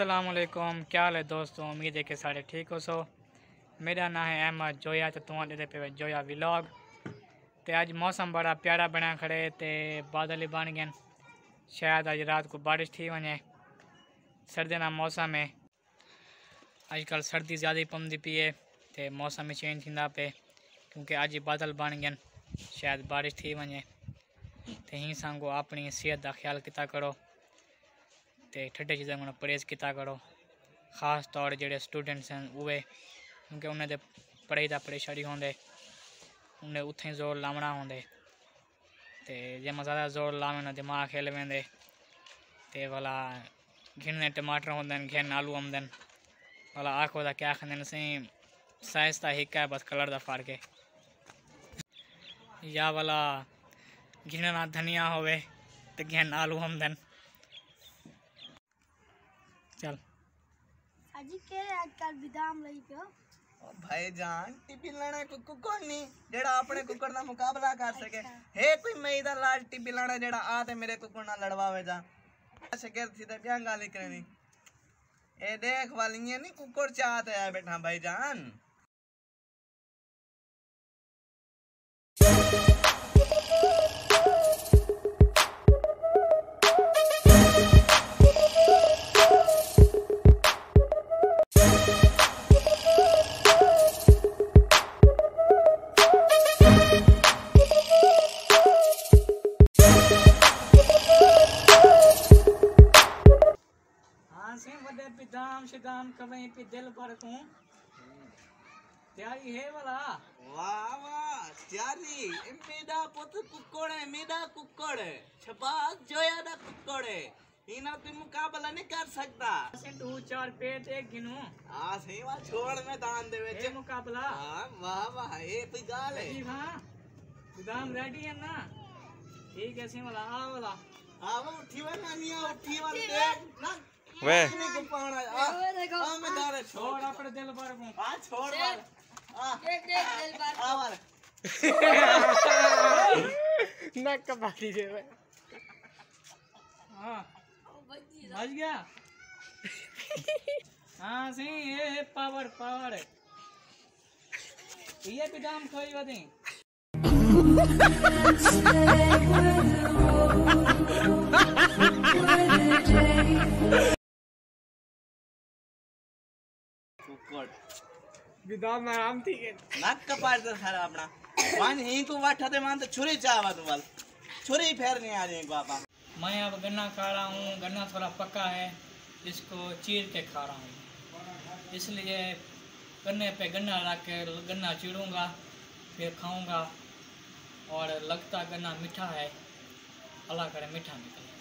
अस्सलाम वालेकुम, क्या हाल है दोस्तों। उम्मीद है कि सारे ठीक हो। सो मेरा नाम है अहमद जोया तो तुम्हारे पे जोया व्लॉग। तो अज मौसम बड़ा प्यारा बना खड़े तो बादल ही बन गए। शायद अज रात को बारिश थी वने। सर्दी का मौसम है, अजकल सर्दी ज़्यादा ही पवंदी पी है तो मौसम में चेंज थींदा पे, क्योंकि अज बादल बन गए, शायद बारिश थी वने। तो ही सांगो अपनी सेहत का ख्याल किता करो तो ठंडे चीज़ों को परहेज़ किता करो। खास तौर जो स्टूडेंट्स हैं वे, क्योंकि उन्हें पढ़ाई का परेशानी होंगे, उन्हें उत्थे जोर लावना होंगे। तो जब ज़्यादा जोर लावे ना दिमाग हिल वेंदे तो भला घिने टमाटर होंगे, घिन आलू आमदे भला आखो दा क्या खाते सही। साइज का हिक है, बस कलर का फर्क है। या भला घिना धनिया होवे तो घिन आलू आमदे। चल अजी के आजकल बिदाम लई पियो भाईजान टिपी लाना कुकड़ नहीं जेड़ा अपने कुकड़ दा मुकाबला कर सके। हे कोई मई दा लाल टिपी लाना जेड़ा आ ते मेरे कुकड़ नाल लड़वावे जा। शकर थी ते ब्याह गाली करनी। ए देख वालियां नहीं कुकड़ चाहते है बैठा भाईजान। पिदाम शिदाम कवई पे दिल पर तू तैयारी है वाला। वाह वाह त्यारी मेरा पुत कुकड़ है, मेरा कुकड़ है छपाक जोया दा कुकड़ है। इना कोई मुकाबला नहीं कर सकता। से 2 4 पेट एक गिनू हां सही बात छोड़ मैदान दे विच ये मुकाबला। हां वाह वाह ये कोई गाल है। जी हां पिदाम रेडी है ना। ठीक है सी वाला आ वाला हां वो उठी वे नानिया उठी वाले देख ना वे को पाना आ मैं दारे छोड़ अपने दिल पर को आ छोड़ वाल आ देख देख दिल बात आ वाल नक बाकी दे। हां बच गया। हां सही ये पावर पावर ये पिदाम खोई वदी कुकड़ पिदाम आराम थी के नाक कपाड़ दे सारा अपना मान ही तू वाठा दे मान तो छुरी चावा तू वाल छुरी फेरने आ रही बाबा। मैं अब गन्ना खा रहा हूँ। गन्ना थोड़ा पका है, इसको चीर के खा रहा हूँ। इसलिए गन्ने पे गन्ना रख के गन्ना चीरूँगा फिर खाऊँगा। और लगता गन्ना मीठा है, अल्लाह करे मीठा निकले।